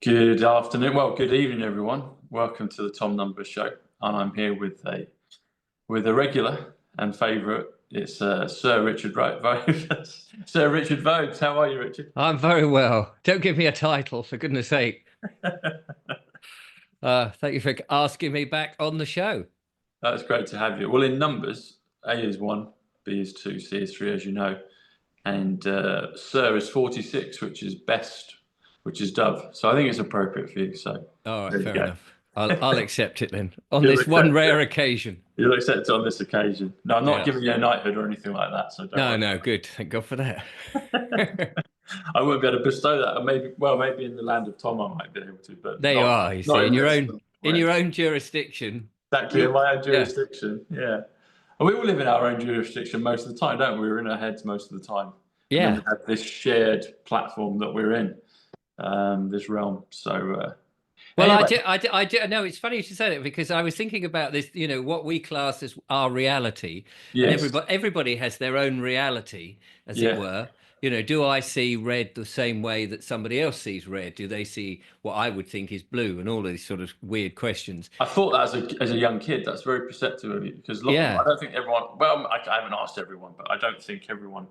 Good afternoon. Well, good evening, everyone. Welcome to the Tom Numbers show, and I'm here with a regular and favourite. It's Sir Richard Vogt. Sir Richard Vogt. How are you, Richard? I'm very well. Don't give me a title, for goodness sake. Thank you for asking me back on the show. That's great to have you. Well, in numbers, A is 1, B is 2, C is 3, as you know, and Sir is 46, which is best, which is Dove. So I think it's appropriate for you. So All there right, you fair go. enough. I'll accept it then on You'll this one accept rare it. occasion. You'll accept it on this occasion. No, I'm not Yeah. giving you a knighthood or anything like that, so don't No, worry. no, good. Thank God for that. I wouldn't be able to bestow that. Maybe in the land of Tom, I might be able to, but There you not are. You not see, in this. in your own jurisdiction. Exactly, in my own Yeah, jurisdiction. Yeah, and we all live in our own jurisdiction most of the time, don't we? We're in our heads most of the time, and then yeah. we have this shared platform that we're in, this realm. So Well, anyway, I do. No, it's funny you should say that because I was thinking about this. What we class as our reality, and yes, everybody has their own reality, as it yeah. were. Do I see red the same way that somebody else sees red? Do they see what I would think is blue? And all of these sort of weird questions. I thought that as a young kid, that's very perceptive of you because I Yeah. don't think everyone. Well, I haven't asked everyone, but I don't think everyone.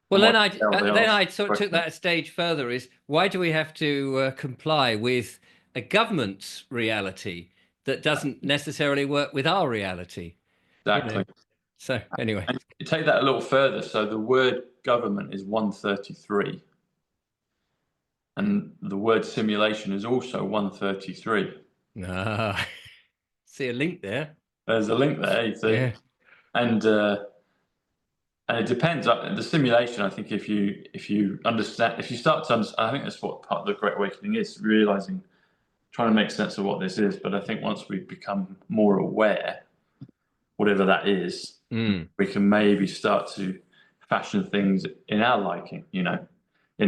Well, From what then I can tell, they I ask sort of took questions. that a stage further. Is why do we have to comply with a government's reality that doesn't necessarily work with our reality? You know. Exactly. So anyway. And you take that a little further. So the word government is 133, and the word simulation is also 133. Ah, see a link there. There's a link there, you see, Yeah. and it depends. The simulation, I think, if you understand, if you start to understand, I think that's what part of the Great Awakening is, realizing, trying to make sense of what this is. But I think once we become more aware, whatever that is, Mm. we can maybe start to fashion things in our liking, in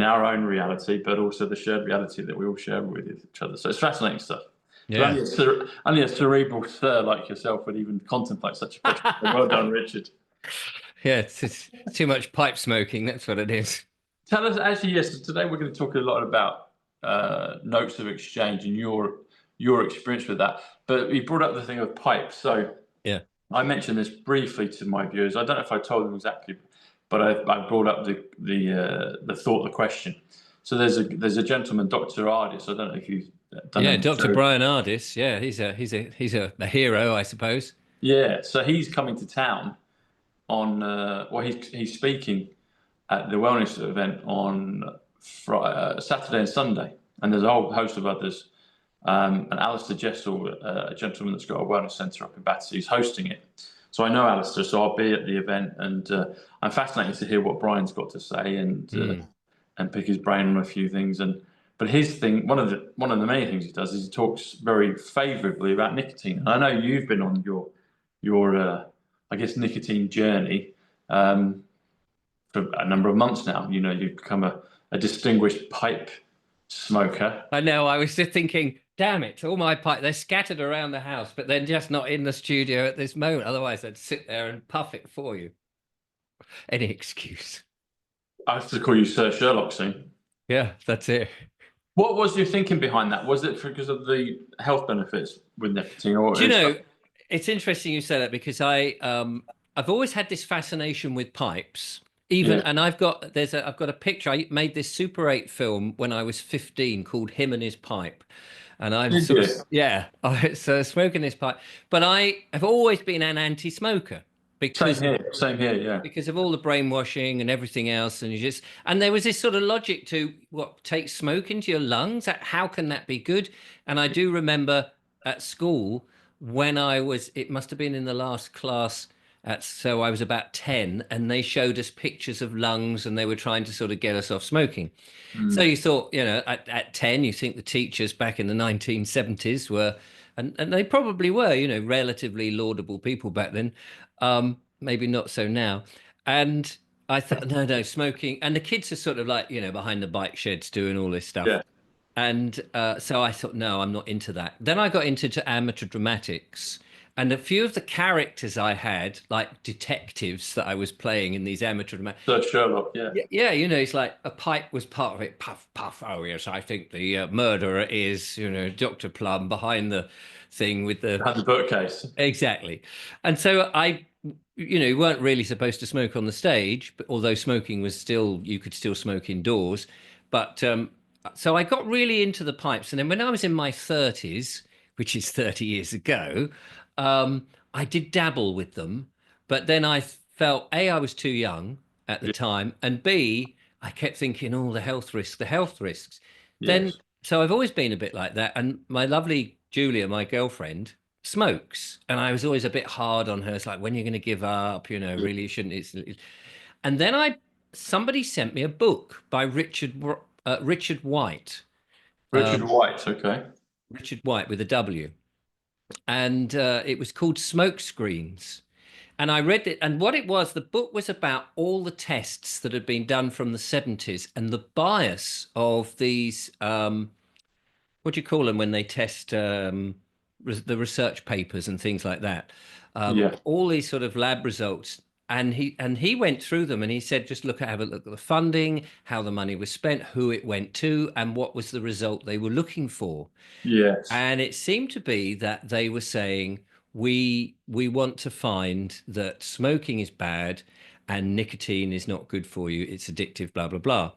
our own reality, but also the shared reality that we all share with each other. So it's fascinating stuff. But Yeah. only a cerebral sir like yourself would even contemplate such a picture. Well done, Richard. Yeah, it's too much pipe smoking. That's what it is. Tell us, actually, yes, today we're going to talk a lot about notes of exchange and your experience with that. But you brought up the thing of pipes. So Yeah. I mentioned this briefly to my viewers. I don't know if I told them exactly, but I brought up the thought, the question. So there's a gentleman, Dr. Ardis. I don't know if you've done Yeah, any Dr. show. Brian Ardis. Yeah, he's a hero, I suppose. Yeah, so he's coming to town on he's speaking at the wellness event on Saturday and Sunday, and there's a whole host of others. And Alistair Jessel, a gentleman that's got a wellness centre up in Battersea, is hosting it. So I know Alistair, so I'll be at the event, and I'm fascinated to hear what Brian's got to say and pick his brain on a few things. But his thing, one of the many things he does is he talks very favourably about nicotine. And I know you've been on your I guess nicotine journey for a number of months now. You've become a distinguished pipe smoker. I know. I was just thinking, damn it, all my pipe, they're scattered around the house, but they're just not in the studio at this moment. Otherwise, I'd sit there and puff it for you. Any excuse. I have to call you Sir Sherlock soon. Yeah, that's it. What was your thinking behind that? Was it because of the health benefits with nicotine, or Do you know, it's interesting you say that because I've always had this fascination with pipes. Yeah. And I've got a picture. I made this Super 8 film when I was 15 called Him and His Pipe. And I'm Did sort you? of, yeah, so smoking this pipe. But I have always been an anti-smoker because Same here, yeah. because of all the brainwashing and everything else. And there was this sort of logic to take smoke into your lungs. How can that be good? And I do remember at school when it must have been in the last class. So I was about 10 and they showed us pictures of lungs and they were trying to sort of get us off smoking. So you thought, at 10, you think the teachers back in the 1970s were, and they probably were, relatively laudable people back then. Maybe not so now. And I thought, no, smoking. And the kids are sort of like, behind the bike sheds doing all this stuff. Yeah. And so I thought, no, I'm not into that. Then I got into amateur dramatics. And a few of the characters I had, like detectives that I was playing in these amateur. So Sherlock, yeah. Yeah, you know, it's like a pipe was part of it. Puff, puff. Oh, yes, I think the murderer is, you know, Dr. Plum behind the thing with the. Had the bookcase. Exactly. And so I, you know, you weren't really supposed to smoke on the stage, but although smoking was still, you could still smoke indoors. But so I got really into the pipes. And then when I was in my 30s, which is 30 years ago, I did dabble with them. But then I felt, A, I was too young at the Yeah. time, and B, I kept thinking, oh, the health risks, the health risks. Then, Yes. so I've always been a bit like that. And my lovely Julia, my girlfriend, smokes, and I was always a bit hard on her. It's like, when are you going to give up? You know, Yeah. really, you shouldn't. And then somebody sent me a book by Richard White, Richard White, okay. Richard White with a W, and it was called Smoke Screens. And I read it, and what it was, the book was about all the tests that had been done from the 70s and the bias of these. What do you call them when they test the research papers and things like that? Yeah. All these sort of lab results, and he went through them, and he said, just have a look at the funding, how the money was spent, who it went to, and what was the result they were looking for. Yes. And it seemed to be that they were saying, we want to find that smoking is bad and nicotine is not good for you. It's addictive, blah, blah, blah.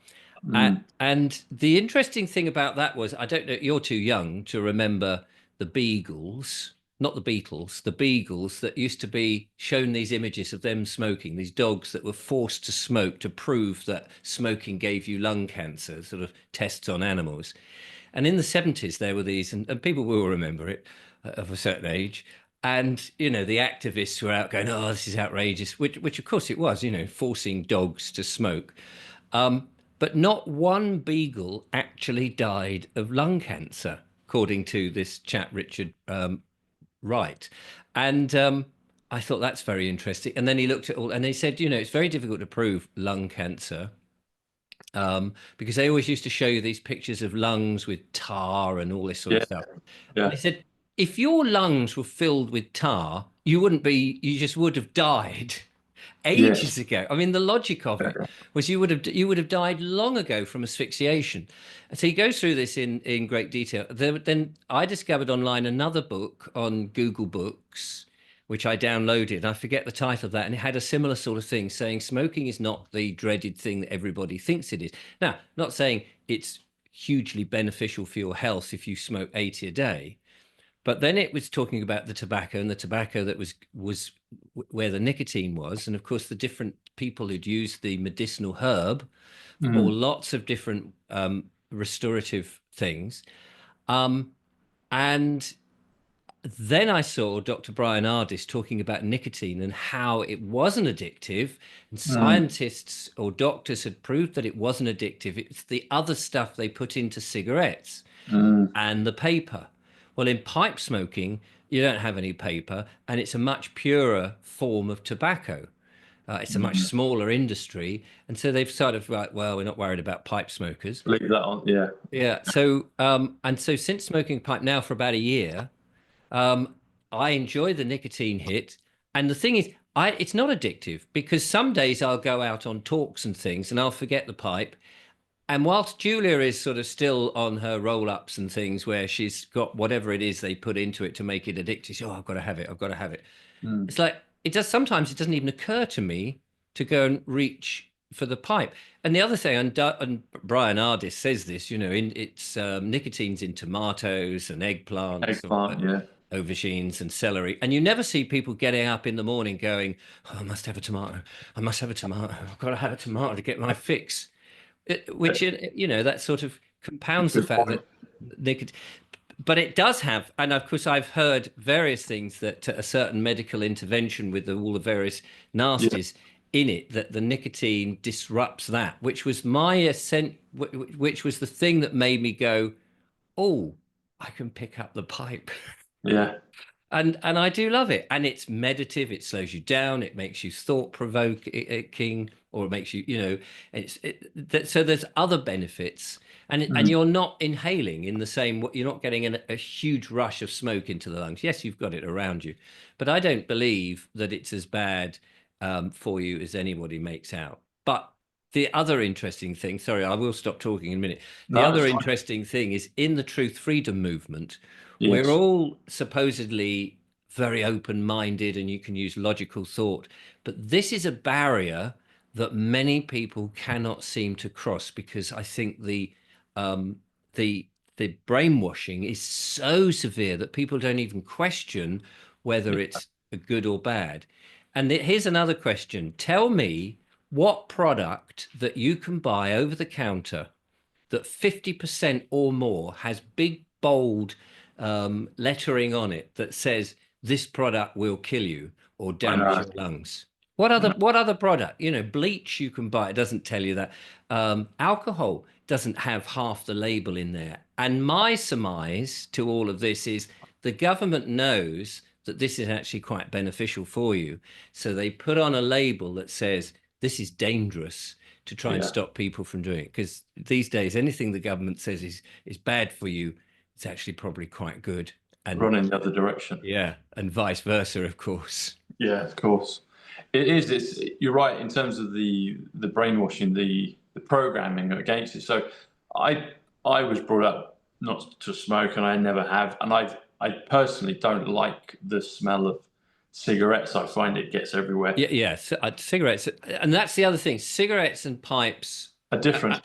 Mm. And the interesting thing about that was, I don't know, you're too young to remember the Beagles, not the Beatles, the Beagles that used to be shown these images of them smoking, these dogs that were forced to smoke to prove that smoking gave you lung cancer, sort of tests on animals. And in the 70s, there were these, and people will remember it of a certain age. And, you know, the activists were out going, oh, this is outrageous, which of course it was, you know, forcing dogs to smoke. But not one beagle actually died of lung cancer, according to this chap, Richard Wright. And I thought that's very interesting. And then he looked at all, and he said, you know, it's very difficult to prove lung cancer because they always used to show you these pictures of lungs with tar and all this sort of Yeah. stuff. And Yeah. he said, if your lungs were filled with tar, you just would have died Yes. ages ago. I mean, the logic of it was you would have died long ago from asphyxiation. And so he goes through this in great detail. Then I discovered online another book on Google Books, which I downloaded. I forget the title of that, and it had a similar sort of thing, saying smoking is not the dreaded thing that everybody thinks it is. Now, not saying it's hugely beneficial for your health if you smoke 80 a day, but then it was talking about the tobacco, and the tobacco that was where the nicotine was. And of course, the different people who'd used the medicinal herb for Mm. lots of different restorative things. And then I saw Dr. Brian Ardis talking about nicotine and how it wasn't addictive. And Mm. scientists or doctors had proved that it wasn't addictive. It's the other stuff they put into cigarettes Mm. and the paper. Well, in pipe smoking, you don't have any paper, and it's a much purer form of tobacco. It's a much Mm. smaller industry, and so they've sort of like, well, we're not worried about pipe smokers. Leave that on. Yeah. Yeah. So, and so since smoking pipe now for about a year, um, I enjoy the nicotine hit. And the thing is, it's not addictive because some days I'll go out on talks and things, and I'll forget the pipe, and whilst Julia is sort of still on her roll ups and things where she's got whatever it is they put into it to make it addictive, she's, oh, I've got to have it. I've got to have it. Mm. It's like, sometimes it doesn't even occur to me to go and reach for the pipe. And the other thing, and Brian Ardis says this, you know, it's nicotine's in tomatoes and eggplants or Eggplant. Yeah. aubergines and celery. And you never see people getting up in the morning going, oh, I must have a tomato. I must have a tomato. I've got to have a tomato to get my fix. Which, you know, that sort of compounds the Good fact point. that nicotine, but it does have, and of course I've heard various things that a certain medical intervention with all the various Yeah. nasties in it, that the nicotine disrupts that, which was my which was the thing that made me go, oh, I can pick up the pipe. Yeah. And I do love it, and it's meditative. It slows you down. It makes you thought provoking, or it makes you, you know, so there's other benefits. and you're not inhaling in the same way. You're not getting a huge rush of smoke into the lungs. Yes, you've got it around you, but I don't believe that it's as bad for you as anybody makes out. But the other interesting thing, sorry, I will stop talking in a minute. The No, other it's fine. interesting thing is in the truth freedom movement, we're Yes. all supposedly very open-minded and you can use logical thought, but this is a barrier that many people cannot seem to cross, because I think um, the brainwashing is so severe that people don't even question whether it's good or bad. And here's another question. Tell me what product that you can buy over the counter that 50% or more has big, bold lettering on it that says this product will kill you or I damage know. your lungs. What other product? Bleach you can buy. It doesn't tell you that. Alcohol doesn't have half the label in there. And my surmise to all of this is the government knows that this is actually quite beneficial for you. So they put on a label that says this is dangerous to try and stop people from doing it. Because these days, anything the government says is bad for you, it's actually probably quite good. And Run in the other direction. yeah, and vice versa, of course. Yeah, of course. It is. You're right in terms of the brainwashing, the programming against it. So I was brought up not to smoke, and I never have. And I personally don't like the smell of cigarettes. I find it gets everywhere. Yeah. Cigarettes, and that's the other thing. Cigarettes and pipes Are different.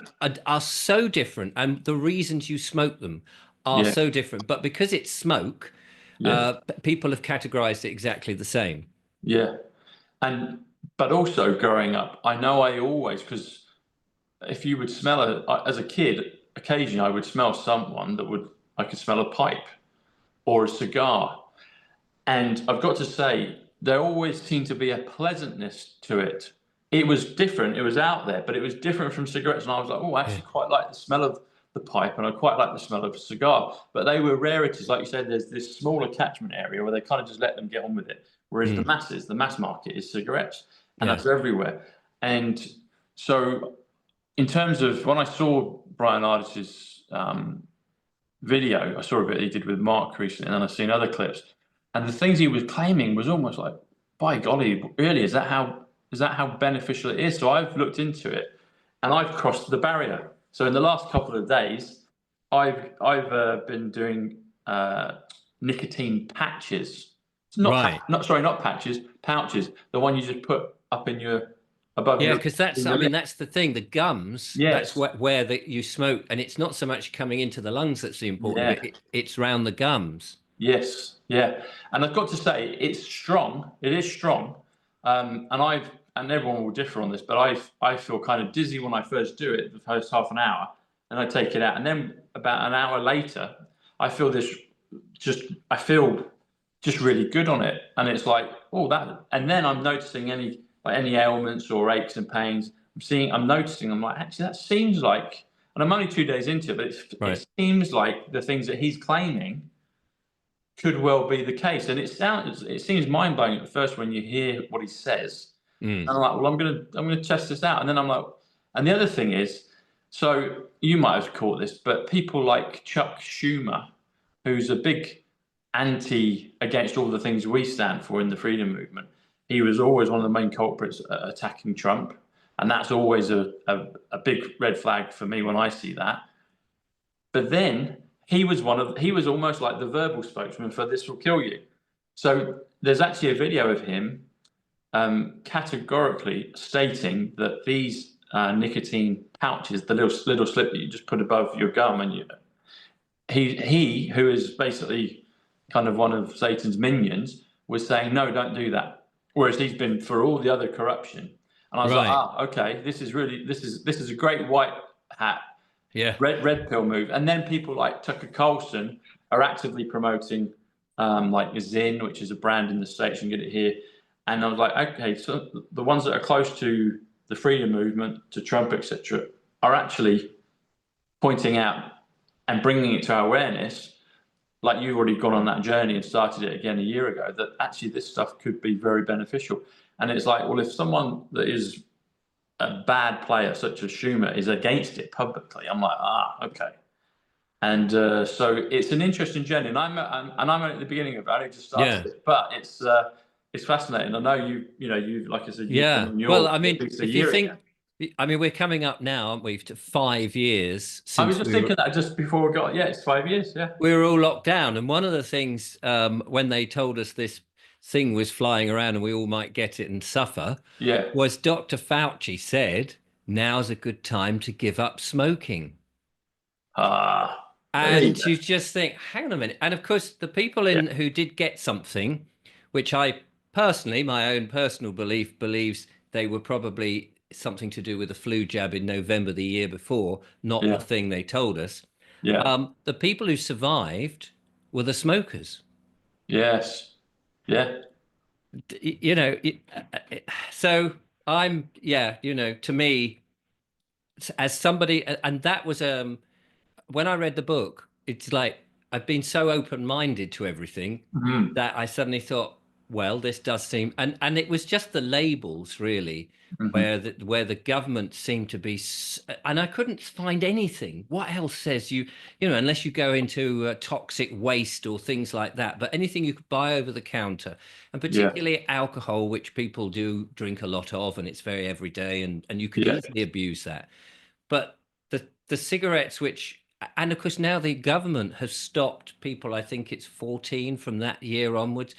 are so different, and the reasons you smoke them are Yeah. so different. But because it's smoke, Yeah. people have categorized it exactly the same. Yeah. But also growing up, I know I always, because if you would smell as a kid, occasionally I would smell someone I could smell a pipe or a cigar. And I've got to say, there always seemed to be a pleasantness to it. It was different, it was out there, but it was different from cigarettes. And I was like, oh, I actually quite like the smell of the pipe, and I quite like the smell of a cigar. But they were rarities. Like you said, there's this smaller catchment area where they kind of just let them get on with it. Whereas the mass market is cigarettes, and that's everywhere. And so in terms of when I saw Brian Ardis's video, I saw a bit he did with Mark recently, and then I've seen other clips. And the things he was claiming was almost like, by golly, really, is that how beneficial it is? So I've looked into it, and I've crossed the barrier. So in the last couple of days, I've been doing nicotine patches. Not patches, pouches. The one you just put up in your above. Yeah, because that's the thing. The gums. Yes. That's where you smoke, and it's not so much coming into the lungs that's the important bit. It's round the gums. Yes, yeah, and I've got to say it's strong. It is strong, and everyone will differ on this, but I feel kind of dizzy when I first do it, the first half an hour, and I take it out, and then about an hour later, I feel just really good on it, and it's like, oh, that, and then I'm noticing any ailments or aches and pains. I'm noticing. I'm like, actually, that seems like, and I'm only 2 days into it, but it seems like the things that he's claiming could well be the case. And it seems mind blowing at first when you hear what he says. And I'm like, well, I'm gonna test this out. And then I'm like, and the other thing is, so you might have caught this, but people like Chuck Schumer, who's a big anti against all the things we stand for in the freedom movement, he was always one of the main culprits attacking Trump. And that's always a big red flag for me when I see that. But then he was almost like the verbal spokesman for "this will kill you." So there's actually a video of him categorically stating that these nicotine pouches, the little slip that you just put above your gum, and he who is basically kind of one of Satan's minions, was saying, no, don't do that. Whereas he's been for all the other corruption. And I was like, okay, this is a great white hat. Yeah. Red pill move. And then people like Tucker Carlson are actively promoting like Zyn, which is a brand in the States. You can get it here. And I was like, okay, so the ones that are close to the freedom movement, to Trump, etc., are actually pointing out and bringing it to our awareness, like you've already gone on that journey and started it again a year ago, that actually this stuff could be very beneficial. And it's like, well, if someone that is a bad player such as Schumer is against it publicly, I'm like, okay. And so it's an interesting journey, and I'm at the beginning of it. I only just started Yeah. it, but it's fascinating. I know you like I said, you've been Yeah. on Well, your I at mean, least a if you year ago. think, I mean, we're coming up now, aren't we, to 5 years I was since just thinking that just before we got, yeah, it's 5 years, yeah, we were all locked down. And one of the things, when they told us this thing was flying around and we all might get it and suffer, yeah, was Dr. Fauci said, now's a good time to give up smoking. there you And go. you just think, hang on a minute. And of course, the people Yeah, in who did get something, which I personally, my own personal belief, believes they were probably something to do with the flu jab in November the year before, not the yeah, thing they told us. yeah, The people who survived were the smokers. yes, yeah. You know, so I'm, yeah, to me, as somebody, and that was when I read the book, it's like I've been so open-minded to everything Mhm, that I suddenly thought, well, this does seem, and it was just the labels really, mhm. where the government seemed to be, and I couldn't find anything. What else says unless you go into toxic waste or things like that, but anything you could buy over the counter, and Yeah, particularly alcohol, which people do drink a lot of, and it's very everyday, and you could yeah, easily abuse that. But the cigarettes, which, and of course now the government has stopped people, I think it's 14 from that year onwards,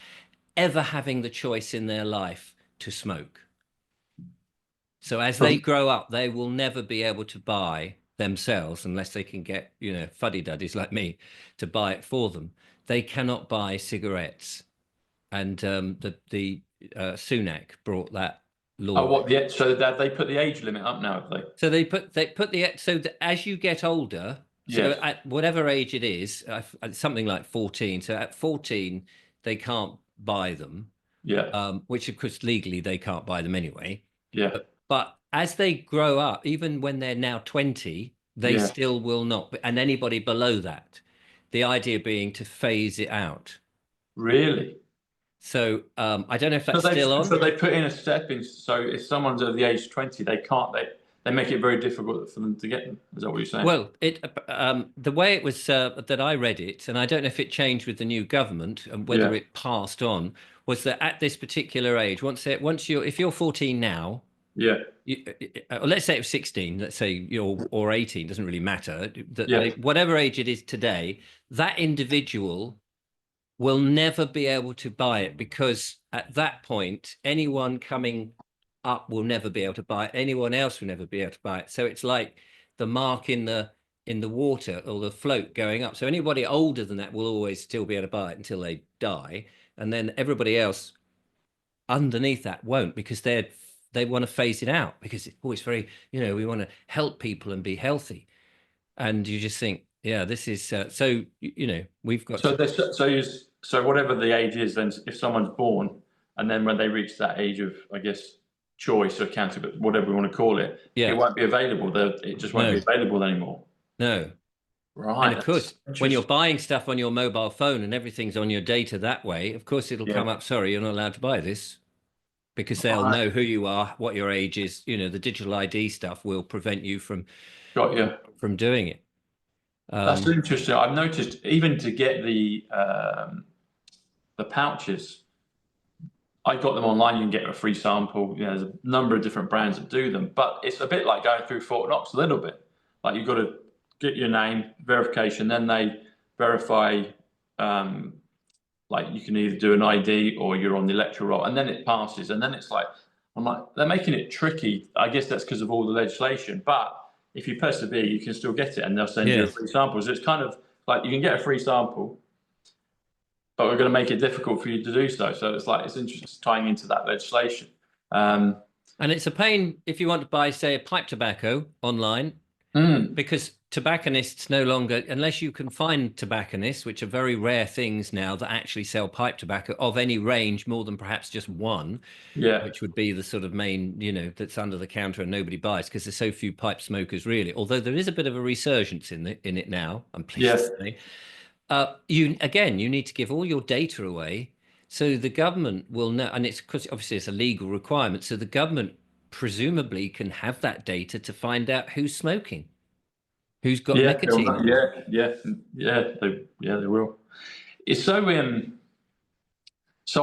ever having the choice in their life to smoke. So as they grow up, they will never be able to buy themselves unless they can get, fuddy-duddies like me to buy it for them. They cannot buy cigarettes. And the Sunak brought that Oh, law. what the so that they put the age limit up now, have they? So they put the so that as you get older, so Yes. at whatever age it is, something like 14. So at 14, they can't buy them, Yeah. which of course legally they can't buy them anyway. Yeah. But as they grow up, even when they're now 20, they Yeah. still will not. And anybody below that, the idea being to phase it out. Really? So I don't know if So that's they still on. so they put in a step in. So if someone's over the age 20, they can't. They make it very difficult for them to get them. Is that what you're saying? Well, the way it was that I read it, and I don't know if it changed with the new government and whether Yeah. it passed on, was that at this particular age, if you're 14 now, Yeah. let's say it was 16, let's say or 18, doesn't really matter. That Yeah. whatever age it is today, that individual will never be able to buy it because at that point, anyone coming up will never be able to buy it. Anyone else will never be able to buy it. So it's like the mark in the water or the float going up. So anybody older than that will always still be able to buy it until they die, and then everybody else underneath that won't because they want to phase it out because it's very we want to help people and be healthy, and you just think this is we've got So to. they so whatever the age is, then if someone's born and then when they reach that age of, I guess, choice or accountability, whatever we want to call it, it Yeah. won't be available. It just won't be No. available anymore. No. And Right. of That's course, when you're interesting. buying stuff on your mobile phone and everything's on your data that way, of course it'll Yeah. come up, sorry, you're not allowed to buy this because they'll Right. know who you are, what your age is. The digital ID stuff will prevent you from Got you. from doing it. That's Um, interesting. I've noticed even to get the pouches, I got them online. You can get a free sample. There's a number of different brands that do them, but it's a bit like going through Fort Knox a little bit. Like you've got to get your name verification, then they verify. Um, like you can either do an ID or you're on the electoral roll, and then it passes, and then it's like I'm like they're making it tricky. I guess that's because of all the legislation, but if you persevere, you can still get it, and they'll send you a yes. free sample. So it's kind of like you can get a free sample, but we're going to make it difficult for you to do so. So it's like it's interesting tying into that legislation. Um, And it's a pain if you want to buy, say, a pipe tobacco online, mm, because tobacconists no longer, unless you can find tobacconists, which are very rare things now that actually sell pipe tobacco of any range, more than perhaps just one, yeah, which would be the sort of main, that's under the counter and nobody buys because there's so few pipe smokers really. Although there is a bit of a resurgence in it now, I'm pleased yeah, to say. You need to give all your data away, so the government will know, and it's because obviously it's a legal requirement. So the government presumably can have that data to find out who's smoking, who's got Yeah, nicotine on. They will. It's so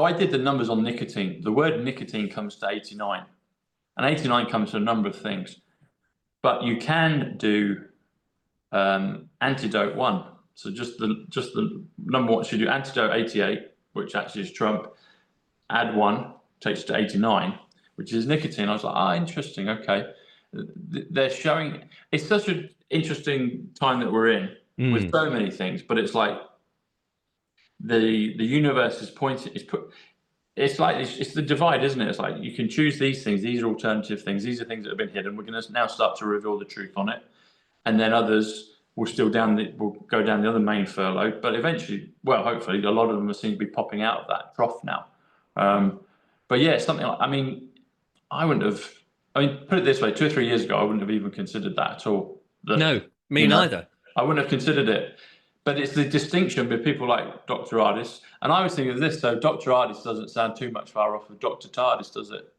I did the numbers on nicotine. The word nicotine comes to 89, and 89 comes to a number of things. But you can do antidote 1. So just the number one, so you do antidote 88, which actually is Trump. Add 1 takes to 89, which is nicotine. I was like, interesting. Okay, they're showing. It's such an interesting time that we're in with so many things, but it's like the universe is pointing. It's like it's the divide, isn't it? It's like you can choose these things. These are alternative things. These are things that have been hidden. We're going to now start to reveal the truth on it, and then others will will go down the other main furlough. But eventually, well, hopefully, a lot of them seem to be popping out of that trough now. But yeah, it's something like, I mean, put it this way, 2 or 3 years ago, I wouldn't have even considered that at all. No, me neither. I wouldn't have considered it. But it's the distinction with people like Dr. Ardis. And I was thinking of this, so Dr. Ardis doesn't sound too much far off of Dr. TARDIS, does it?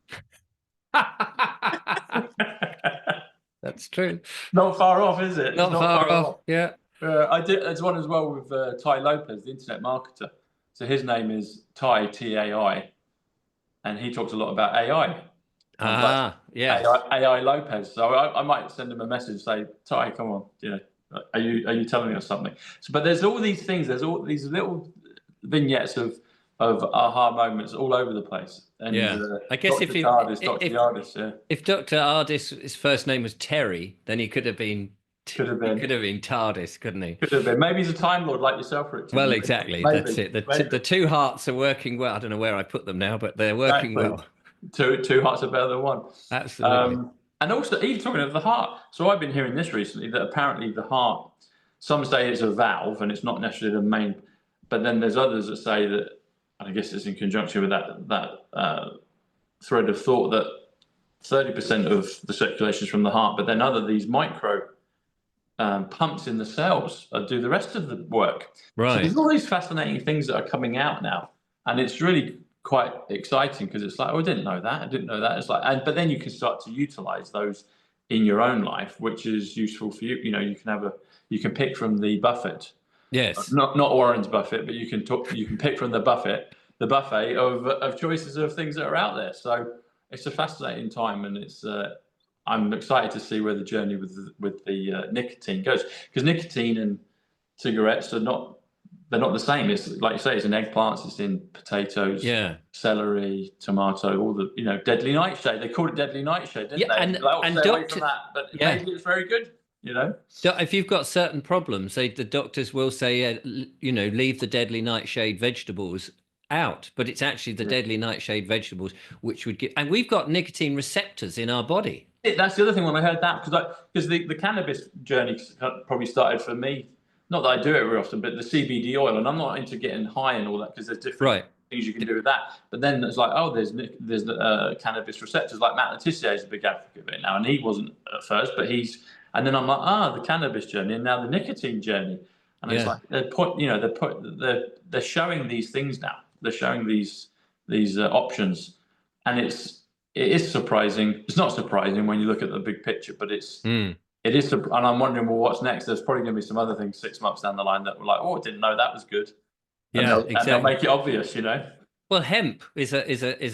That's true. Not far off, is it? Not far off. Yeah. I did. There's one as well with Ty Lopez, the internet marketer. So his name is Ty, T-A-I, and he talks a lot about AI. Yeah. AI Lopez. So I might send him a message, say, Ty, come on, are you telling us something? So, but there's all these things. There's all these little vignettes of aha moments all over the place. And I guess Dr. Ardis, if Dr. Ardis, his first name was Terry, then he could have been. Could have been TARDIS, couldn't he? Could have been. Maybe he's a Time Lord like yourself, Richard. Well, exactly. Maybe. That's it. The two hearts are working well. I don't know where I put them now, but they're working well. Two hearts are better than one. Absolutely. And also, even talking of the heart. So I've been hearing this recently that apparently the heart, some say it's a valve and it's not necessarily the main, but then there's others that say that, and I guess it's in conjunction with that thread of thought, that 30% of the circulation is from the heart, but then these micro pumps in the cells do the rest of the work. Right. So there's all these fascinating things that are coming out now, and it's really quite exciting because it's like, I didn't know that. It's like, but then you can start to utilize those in your own life, which is useful for you. You can pick from the buffet. Yes. Not Warren's buffet, but you can pick from the buffet of choices of things that are out there. So it's a fascinating time, and it's. I'm excited to see where the journey with the nicotine goes, because nicotine and cigarettes are not the same. It's like you say, it's in eggplants, it's in potatoes, celery, tomato, all the deadly nightshade. They called it deadly nightshade, didn't they? And stay away from that, but maybe it's very good. If you've got certain problems, the doctors will say, leave the deadly nightshade vegetables out, but it's actually the deadly nightshade vegetables which would give. And we've got nicotine receptors in our body. That's the other thing when I heard that, because the cannabis journey probably started for me. Not that I do it very often, but the CBD oil, and I'm not into getting high and all that, because there's different things you can do with that. But then it's like, there's cannabis receptors. Like Matt Letitia is a big advocate of it now, and he wasn't at first, but and then I'm like, the cannabis journey, and now the nicotine journey, and it's like they're showing these things now. They're showing these options, and it is surprising. It's not surprising when you look at the big picture, but it is. And I'm wondering, well, what's next? There's probably going to be some other things 6 months down the line that we're like, I didn't know that was good. And exactly. And they'll make it obvious, Well, hemp is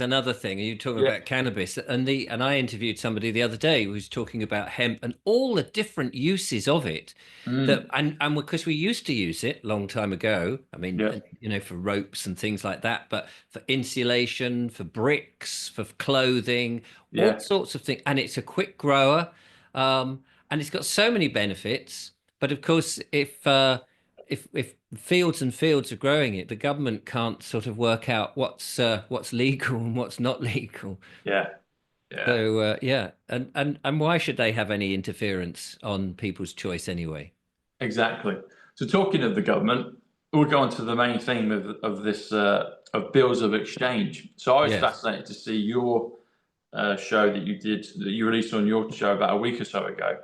another thing. You're talking about cannabis, and I interviewed somebody the other day who was talking about hemp and all the different uses of it. And because we used to use it a long time ago. I mean, for ropes and things like that, but for insulation, for bricks, for clothing, all sorts of things. And it's a quick grower, and it's got so many benefits. But of course, if fields and fields are growing it, the government can't sort of work out what's legal and what's not legal. So and why should they have any interference on people's choice anyway? Exactly. So talking of the government, we'll go on to the main theme of this of bills of exchange. So I was fascinated to see your show that you released on your show about a week or so ago.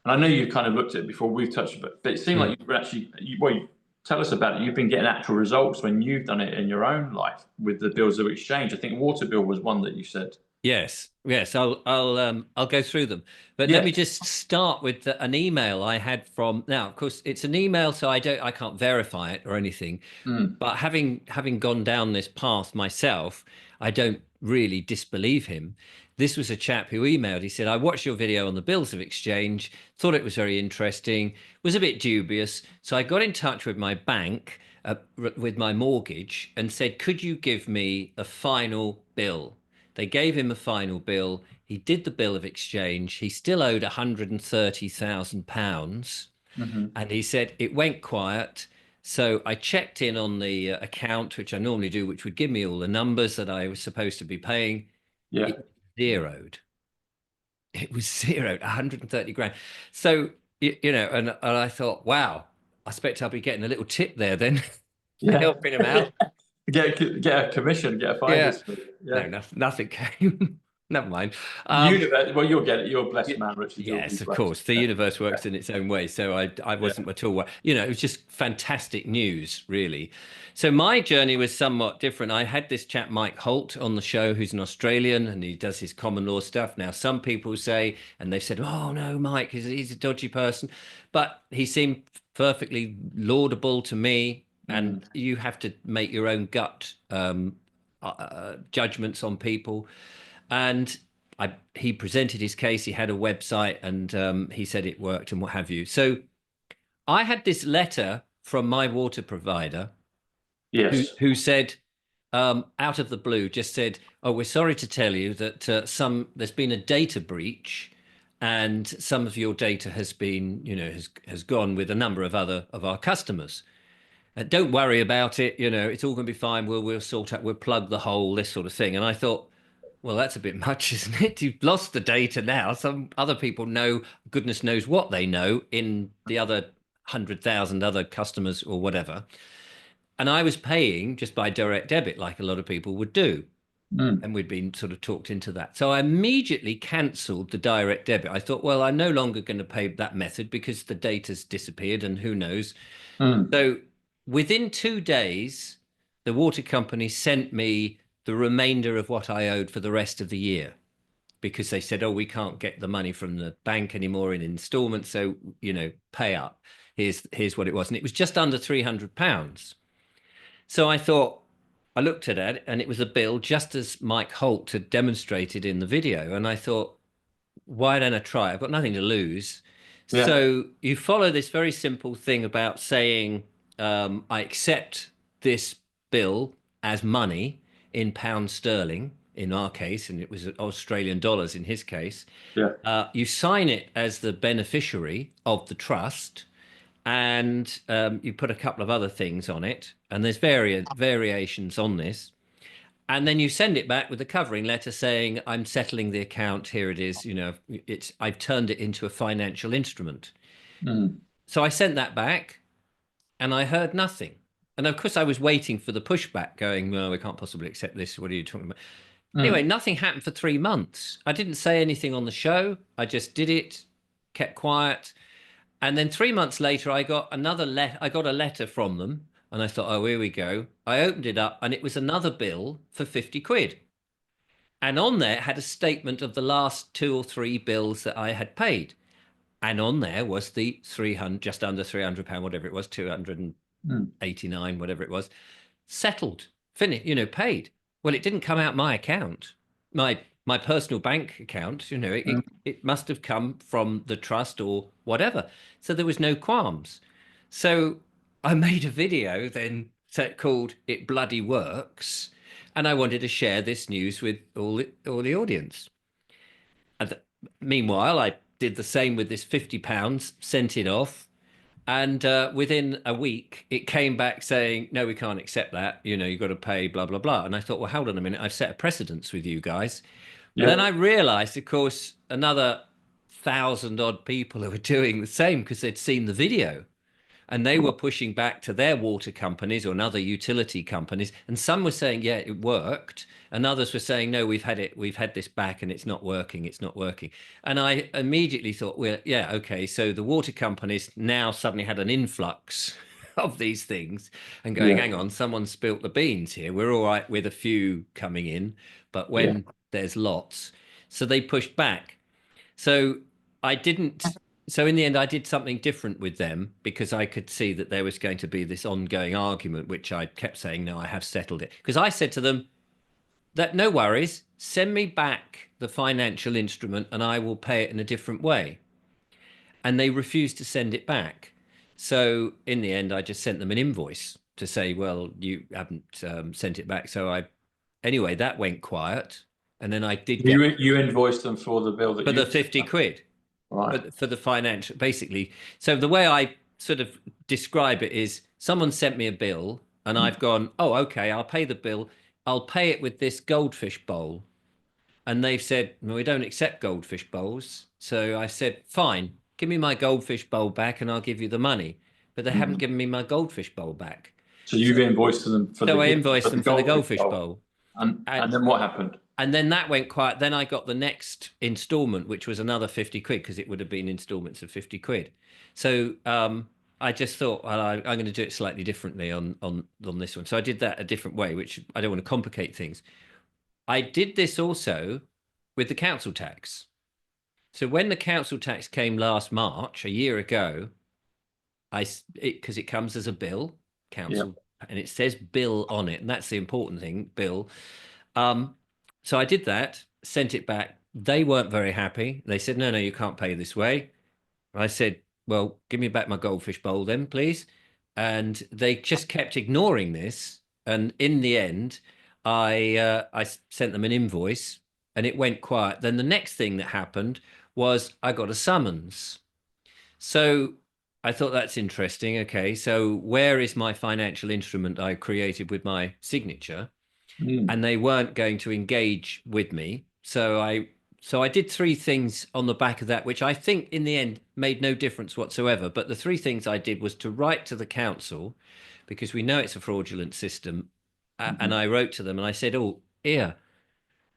And I know you kind of looked at it before we've touched it, but it seemed like you were actually, tell us about it. You've been getting actual results when you've done it in your own life with the bills of exchange. I think water bill was one that you said. Yes. I'll go through them, but let Yeah. me just start with an email I had from. Now, of course, it's an email, so I can't verify it or anything. Mm. But having gone down this path myself, I don't really disbelieve him. This was a chap who emailed. He said, "I watched your video on the bills of exchange, thought it was very interesting, was a bit dubious, so I got in touch with my bank, with my mortgage, and said, could you give me a final bill?" They gave him a final bill. He did the bill of exchange. He still owed £130,000. Hmm. And he said it went quiet. So I checked in on the account, which I normally do, which would give me all the numbers that I was supposed to be paying. Yeah. It zeroed. It was zeroed, 130 grand. So, and I thought, wow, I expect I'll be getting a little tip there then for Yeah. helping him out. Get a commission, get a Yeah. finder's fee. No, Yeah. nothing came. Never mind. Universe. Well, you'll get it. You're a blessed Y- man, Richard. You'll be Yes, of blessed. course. The Yeah. universe works in its own way. So I Yeah. wasn't at all. It was just fantastic news, really. So my journey was somewhat different. I had this chap, Mike Holt, on the show, who's an Australian and he does his common law stuff. Now, some people say, and they've said, oh, no, Mike, he's a dodgy person. But he seemed perfectly laudable to me. Mm. And you have to make your own gut judgments on people. And he presented his case. He had a website, and he said it worked and what have you. So I had this letter from my water provider Yes. who said, out of the blue, just said, "Oh, we're sorry to tell you that there's been a data breach, and some of your data has been, has gone with a number of other of our customers. Don't worry about it. It's all going to be fine. We'll sort out. We'll plug the hole. This sort of thing." And I thought, well, that's a bit much, isn't it? You've lost the data now. Some other people know, goodness knows what they know in the other 100,000 other customers or whatever. And I was paying just by direct debit, like a lot of people would do. Mm. And we'd been sort of talked into that. So I immediately cancelled the direct debit. I thought, well, I'm no longer going to pay that method because the data's disappeared and who knows. Mm. So within 2 days, the water company sent me the remainder of what I owed for the rest of the year because they said, oh, we can't get the money from the bank anymore in installments. So, pay up. Here's what it was. And it was just under £300. So I looked at it and it was a bill just as Mike Holt had demonstrated in the video. And I thought, why don't I try? I've got nothing to lose. Yeah. So you follow this very simple thing about saying, I accept this bill as money in pound sterling in our case, and it was Australian dollars in his case. Yeah. You sign it as the beneficiary of the trust, and you put a couple of other things on it, and there's variations on this. And then you send it back with a covering letter saying, I'm settling the account. Here it is. I've turned it into a financial instrument. Mm. So I sent that back and I heard nothing. And of course, I was waiting for the pushback going, well, we can't possibly accept this. What are you talking about? Anyway, Mm. nothing happened for 3 months. I didn't say anything on the show. I just did it, kept quiet. And then 3 months later, I got I got a letter from them. And I thought, oh, here we go. I opened it up and it was another bill for 50 quid. And on there it had a statement of the last 2 or 3 bills that I had paid. And on there was the 300, just under £300, whatever it was, Mm. 289, whatever it was, settled, finished, paid. Well, it didn't come out my account, my personal bank account. Mm. It must have come from the trust or whatever. So there was no qualms. So I made a video then called "It Bloody Works," and I wanted to share this news with all the audience. And meanwhile, I did the same with this £50, sent it off, and within a week, it came back saying, no, we can't accept that. You've got to pay, blah, blah, blah. And I thought, well, hold on a minute. I've set a precedence with you guys. But then Yeah. I realized, of course, another 1,000 odd people who were doing the same because they'd seen the video. And they were pushing back to their water companies or other utility companies. And some were saying, yeah, it worked. And others were saying, no, we've had this back and it's not working. It's not working. And I immediately thought, well, yeah, okay. So the water companies now suddenly had an influx of these things and going, Yeah. hang on, someone spilt the beans here. We're all right with a few coming in. But Yeah. when there's lots. So they pushed back. So I didn't. So in the end, I did something different with them because I could see that there was going to be this ongoing argument, which I kept saying, no, I have settled it. Because I said to them that no worries, send me back the financial instrument and I will pay it in a different way. And they refused to send it back. So in the end, I just sent them an invoice to say, well, you haven't sent it back. Anyway, that went quiet. And then I did get You invoiced them for the bill that for you the 50 quid. right. For the financial, basically. So the way I sort of describe it is someone sent me a bill and I've gone, oh, okay, I'll pay the bill. I'll pay it with this goldfish bowl. And they've said, no, we don't accept goldfish bowls. So I said, fine, give me my goldfish bowl back and I'll give you the money. But they haven't given me my goldfish bowl back. So you've invoiced them for So I the invoiced them for the goldfish bowl. And then what happened? And then that went quiet. Then I got the next installment, which was another 50 quid because it would have been installments of 50 quid. So I just thought, well, I'm going to do it slightly differently on this one. So I did that a different way, which I don't want to complicate things. I did this also with the council tax. So when the council tax came last March, a year ago, because it comes as a bill, council, and it says bill on it, and that's the important thing, bill. So I did that, sent it back. They weren't very happy. They said, no, you can't pay this way. I said, well, give me back my goldfish bowl then, please. And they just kept ignoring this. And in the end, I sent them an invoice and it went quiet. Then the next thing that happened was I got a summons. So I thought that's interesting. Okay, so where is my financial instrument I created with my signature? And they weren't going to engage with me. So I did three things on the back of that, which I think in the end made no difference whatsoever. But the three things I did was to write to the council, because we know it's a fraudulent system. And I wrote to them and I said, oh, here,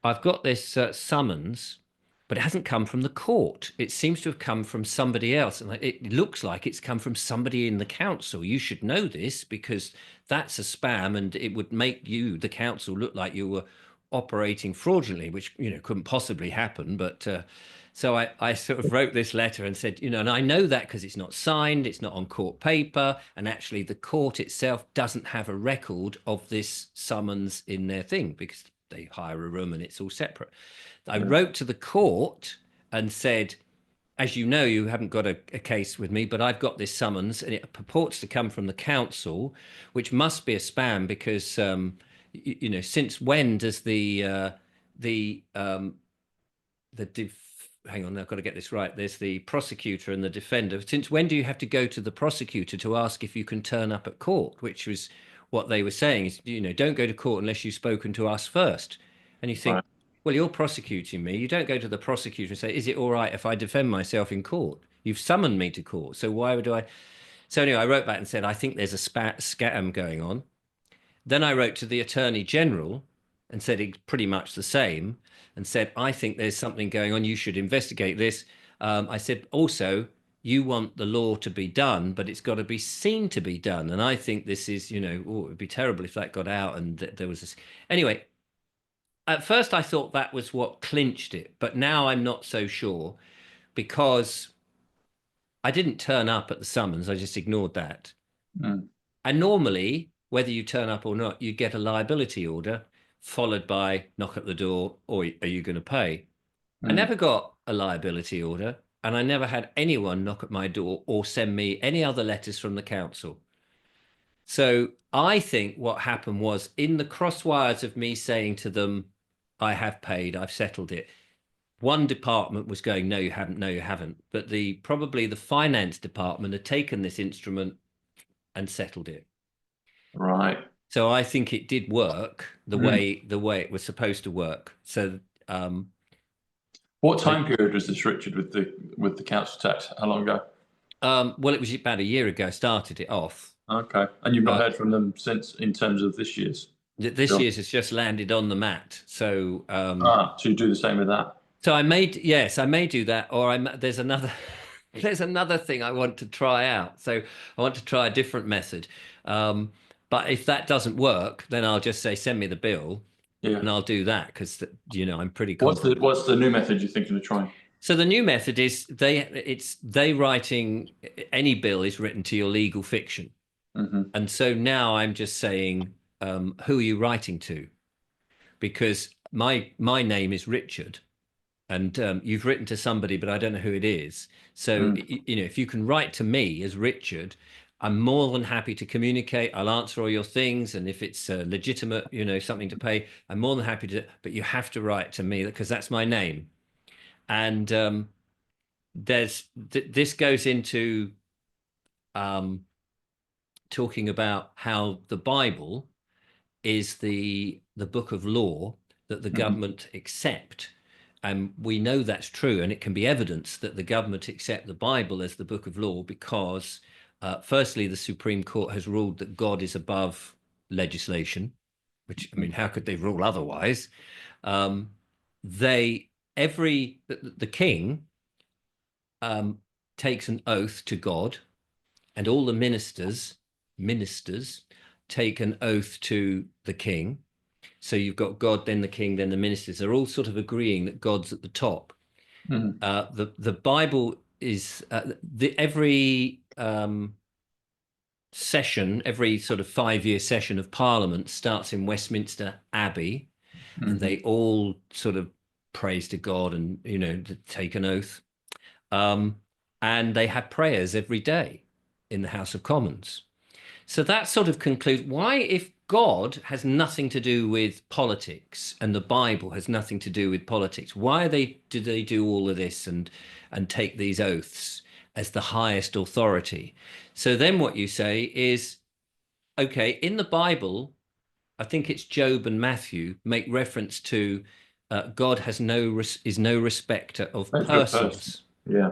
I've got this summons, but it hasn't come from the court. It seems to have come from somebody else. And it looks like it's come from somebody in the council. You should know this because that's a spam and it would make you, the council, look like you were operating fraudulently, which, couldn't possibly happen. But so I sort of wrote this letter and said, and I know that because it's not signed, it's not on court paper. And actually the court itself doesn't have a record of this summons in their thing because they hire a room and it's all separate. I wrote to the court and said, as you know, you haven't got a case with me, but I've got this summons and it purports to come from the council, which must be a spam because, since when does hang on, I've got to get this right. There's the prosecutor and the defender. Since when do you have to go to the prosecutor to ask if you can turn up at court, which was what they were saying is, don't go to court unless you've spoken to us first. And you think, well, you're prosecuting me. You don't go to the prosecutor and say, is it all right if I defend myself in court? You've summoned me to court. So why would I? So anyway, I wrote back and said, I think there's a scam going on. Then I wrote to the Attorney General and said pretty much the same and said, I think there's something going on. You should investigate this. I said, also, you want the law to be done, but it's got to be seen to be done. And I think this is, it would be terrible if that got out and there was this. Anyway, at first I thought that was what clinched it, but now I'm not so sure because I didn't turn up at the summons. I just ignored that. And normally, whether you turn up or not, you get a liability order followed by knock at the door or are you going to pay? I never got a liability order and I never had anyone knock at my door or send me any other letters from the council. So I think what happened was in the crosswires of me saying to them, I have paid, I've settled it. One department was going, no, you haven't, no, you haven't. But probably the finance department had taken this instrument and settled it. Right. So I think it did work the way it was supposed to work. So what time period was this, Richard, with the council tax? How long ago? Well, it was about a year ago I started it off. Okay. And you've not heard from them since in terms of this year's? This year's has just landed on the mat. So so you do the same with that? So I may do that, or there's another thing I want to try out. So I want to try a different method. But if that doesn't work, then I'll just say, send me the bill. Yeah. and I'll do that because I'm pretty What's the confident. what's the new method you're thinking of trying? So the new method is they writing any bill is written to your legal fiction. Hmm. And so now I'm just saying, who are you writing to? Because my name is Richard, and you've written to somebody, but I don't know who it is. So Mm. if you can write to me as Richard, I'm more than happy to communicate. I'll answer all your things, and if it's legitimate, something to pay, I'm more than happy to. But you have to write to me because that's my name. And this goes into um, talking about how the Bible is the book of law that the Hmm. government accept. And we know that's true, and it can be evidence that the government accept the Bible as the book of law because, firstly, the Supreme Court has ruled that God is above legislation, which, I mean, how could they rule otherwise? Um, they the king um, takes an oath to God, and all the ministers take an oath to the king. So you've got God, then the king, then the ministers. They're all sort of agreeing that God's at the top. Hmm. The Bible is every session, every sort of 5-year session of Parliament starts in Westminster Abbey, and Hmm. they all sort of praise to God and take an oath. Um, and they have prayers every day in the House of Commons. So that sort of concludes why, if God has nothing to do with politics and the Bible has nothing to do with politics, why do they do all of this and take these oaths as the highest authority? So then what you say is, okay, in the Bible, I think it's Job and Matthew make reference to God is no respecter of That's a good person. persons. Yeah.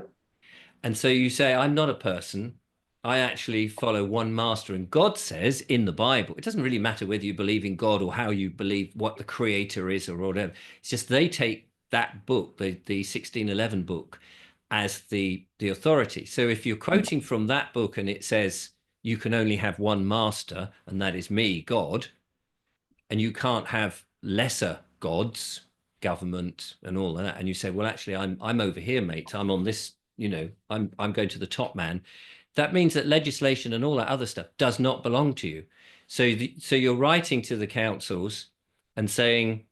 And so you say, I'm not a person. I actually follow one master. And God says in the Bible, it doesn't really matter whether you believe in God or how you believe what the creator is or whatever. It's just they take that book, the 1611 book, as the authority. So if you're quoting from that book and it says you can only have one master, and that is me, God, and you can't have lesser gods, government, and all of that. And you say, well, actually, I'm over here, mate. I'm on this. I'm going to the top man. That means that legislation and all that other stuff does not belong to you. So you're writing to the councils and saying,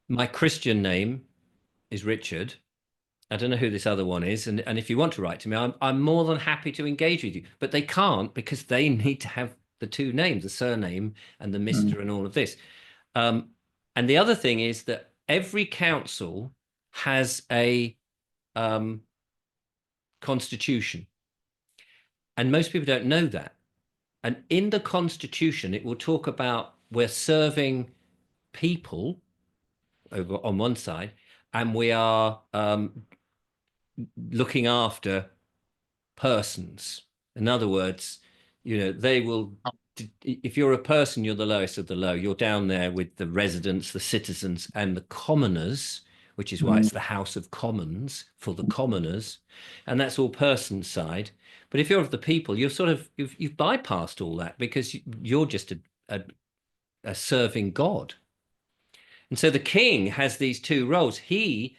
my Christian name is Richard. I don't know who this other one is, and if you want to write to me, I'm more than happy to engage with you. But they can't because they need to have the two names, the surname and the Mister Mm. and all of this. Um, and the other thing is that every council has a um, constitution, and most people don't know that. And in the constitution, it will talk about we're serving people over on one side, and we are looking after persons. In other words, they will. If you're a person, you're the lowest of the low. You're down there with the residents, the citizens, and the commoners, which is why Mm. it's the House of Commons for the commoners, and that's all person side. But if you're of the people, you're sort of you've bypassed all that because you're just a serving God. And so the king has these two roles. He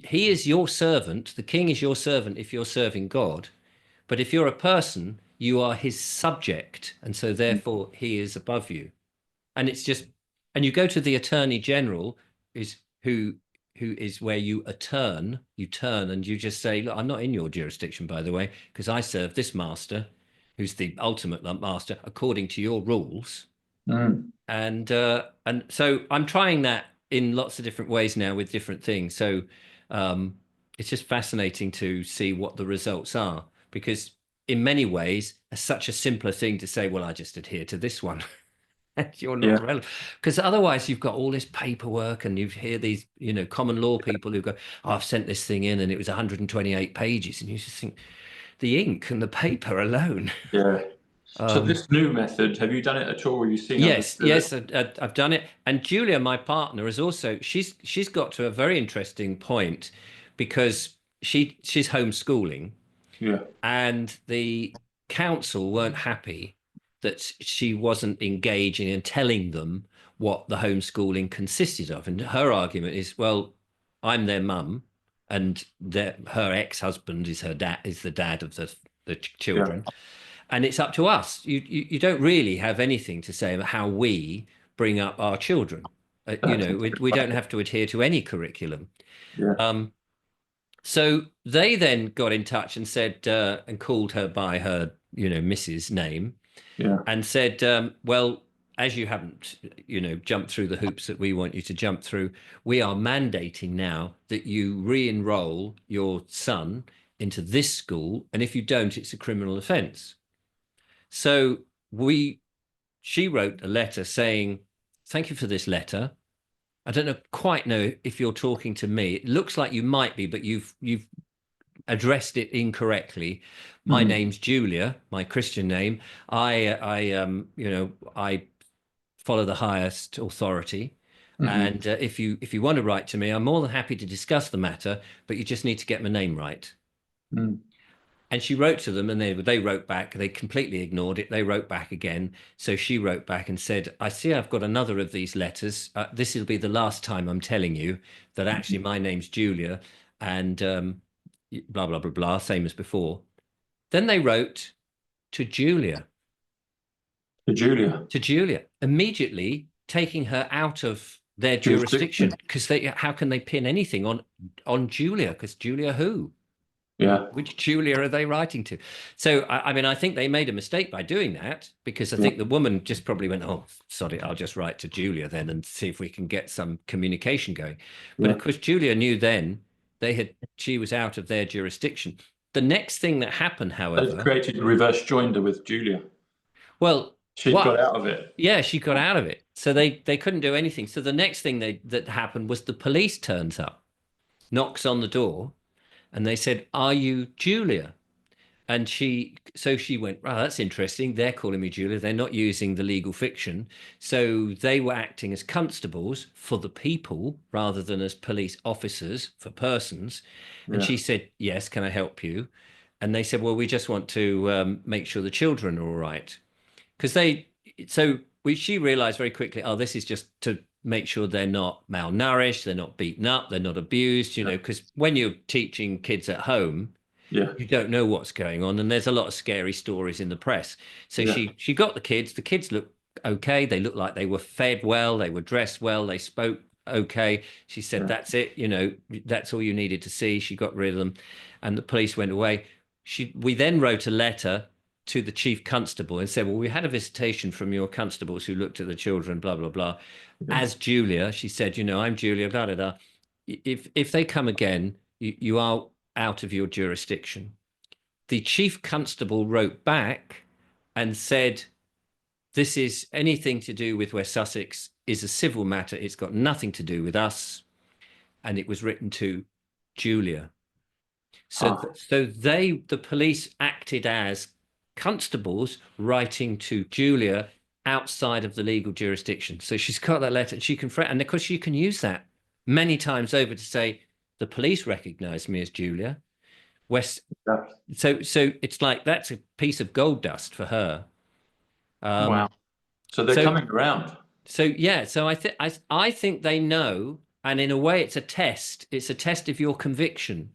is your servant. The king is your servant if you're serving God. But if you're a person, you are his subject, and so therefore he is above you. And it's just, and you go to the attorney general, is who is where you turn, and you just say, look, I'm not in your jurisdiction, by the way, because I serve this master, who's the ultimate master, according to your rules. Mm. And so I'm trying that in lots of different ways now with different things. So um, it's just fascinating to see what the results are because in many ways it's such a simpler thing to say, well, I just adhere to this one. You're not Yeah. relevant because otherwise you've got all this paperwork and you hear these common law people who go, oh, I've sent this thing in and it was 128 pages, and you just think the ink and the paper alone. Yeah. So um, this new method, have you done it at all? Or have you seen others Yes, do it? yes, I've done it. And Julia, my partner, is also she's got to a very interesting point because she's homeschooling, Yeah. and the council weren't happy that she wasn't engaging and telling them what the homeschooling consisted of. And her argument is, well, I'm their mum, and her ex-husband is the dad of the children, and it's up to us. You don't really have anything to say about how we bring up our children. We don't have to adhere to any curriculum. So they then got in touch and said, and called her by her, Mrs. name, and said, well, as you haven't, jumped through the hoops that we want you to jump through, we are mandating now that you re-enroll your son into this school, and if you don't, it's a criminal offence. So she wrote a letter saying, thank you for this letter. I don't quite know if you're talking to me. It looks like you might be, but you've addressed it incorrectly. My name's Julia, my Christian name. I follow the highest authority. And if you want to write to me, I'm more than happy to discuss the matter, but you just need to get my name right. And she wrote to them, and they wrote back. They completely ignored it. They wrote back again. So she wrote back and said, I see I've got another of these letters. This will be the last time I'm telling you that actually my name's Julia, and blah, blah, blah, blah, same as before. Then they wrote to Julia. To Julia, immediately taking her out of their jurisdiction, because how can they pin anything on Julia? Because Julia who? Which Julia are they writing to? So, I mean, I think they made a mistake by doing that, because I think the woman just probably went, oh, sorry, I'll just write to Julia then and see if we can get some communication going. But of course, Julia knew then she was out of their jurisdiction. The next thing that happened, however... They created a reverse joinder with Julia. Well... She got out of it. Yeah, she got out of it. So they couldn't do anything. So the next thing that happened was the police turns up, knocks on the door, and they said, are you Julia? And she went, oh, that's interesting. They're calling me Julia. They're not using the legal fiction. So they were acting as constables for the people rather than as police officers for persons. And she said, yes, can I help you? And they said, well, we just want to make sure the children are all right. Because she realized very quickly, oh, this is just to make sure they're not malnourished, they're not beaten up, they're not abused, because when you're teaching kids at home, you don't know what's going on. And there's a lot of scary stories in the press. So she got the kids looked okay. They looked like they were fed well, they were dressed well, they spoke okay. She said, that's it, that's all you needed to see. She got rid of them and the police went away. We then wrote a letter to the chief constable and said, well, we had a visitation from your constables who looked at the children, blah, blah, blah. As Julia, she said, I'm Julia, blah, blah, blah. If they come again, you are out of your jurisdiction. The chief constable wrote back and said, this is anything to do with West Sussex is a civil matter. It's got nothing to do with us. And it was written to Julia. So the police acted as constables writing to Julia outside of the legal jurisdiction. So she's got that letter and she can and of course she can use that many times over to say the police recognize me as Julia so it's like that's a piece of gold dust for her. Wow. So they're coming around. So I think they know, and in a way it's a test of your conviction.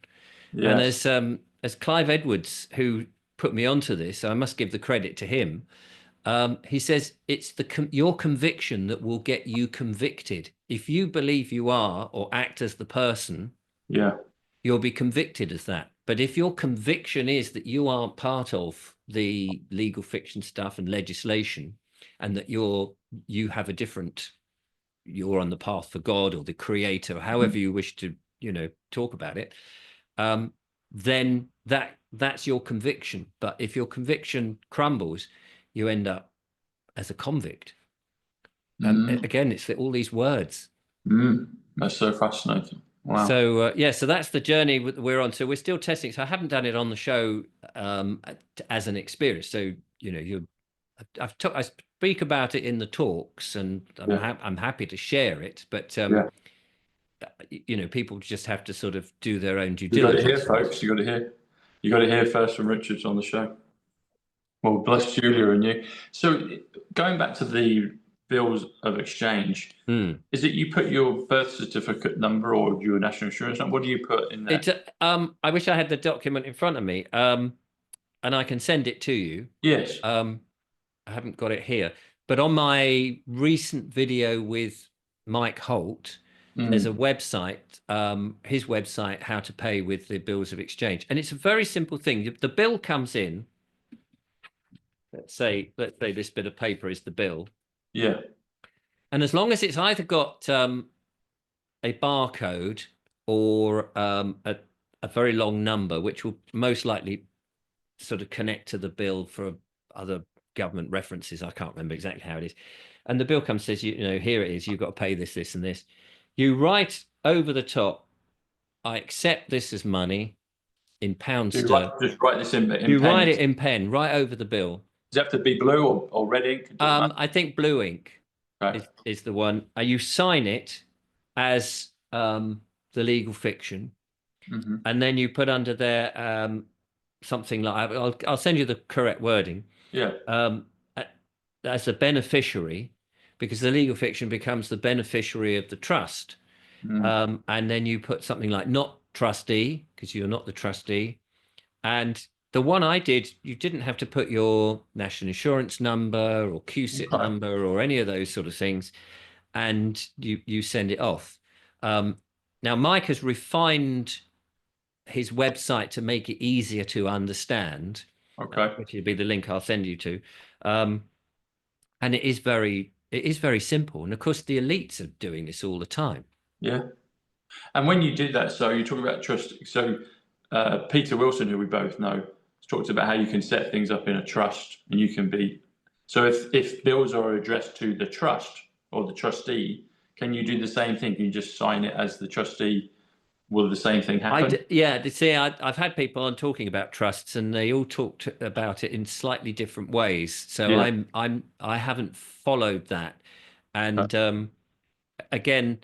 And as Clive Edwards, who put me onto this, I must give the credit to him. He says it's your conviction that will get you convicted. If you believe you are or act as the person, you'll be convicted as that. But if your conviction is that you aren't part of the legal fiction stuff and legislation, and that you're on the path for God or the Creator, however you wish to talk about it, then that's your conviction. But if your conviction crumbles, you end up as a convict. And again, it's all these words. That's so fascinating. Wow. So so that's the journey we're on. So we're still testing. So I haven't done it on the show as an experience. So I speak about it in the talks, and I'm happy to share it. But people just have to sort of do their own due diligence. You got to hear, folks. You got to hear first from Richard's on the show. Well, bless Julia and you. So going back to the bills of exchange, Hmm. is it you put your birth certificate number or your national insurance number? What do you put in there? It's I wish I had the document in front of me, and I can send it to you. Yes. I haven't got it here, but on my recent video with Mike Holt, there's a website, his website, how to pay with the bills of exchange, and it's a very simple thing. The bill comes in. Let's say this bit of paper is the bill, Yeah. and as long as it's either got a barcode or a very long number, which will most likely sort of connect to the bill for other government references. I can't remember exactly how it is. And the bill comes, says, you know, here it is, you've got to pay this, this, and this. You write over the top, I accept this as money in pound sterling. Just write this in You pen. write it in pen, right over the bill. Does it have to be blue or red ink? I think blue ink Right. is the one. You sign it as the legal fiction, and then you put under there something like, I'll send you the correct wording. Yeah. As a beneficiary, because the legal fiction becomes the beneficiary of the trust. And then you put something like not trustee, because you're not the trustee. And the one I did, you didn't have to put your national insurance number or QSIT number or any of those sort of things, and you send it off. Now, Mike has refined his website to make it easier to understand. Okay. Which will be the link I'll send you to. And it is very simple. And of course, the elites are doing this all the time. Yeah. And when you did that, so you're talking about trust. So Peter Wilson, who we both know, talked about how you can set things up in a trust, and you can be. So if bills are addressed to the trust or the trustee, can you do the same thing? Can you just sign it as the trustee? Will the same thing happen? See, I've had people on talking about trusts, and they all talked about it in slightly different ways. So Yeah. I haven't followed that, and again,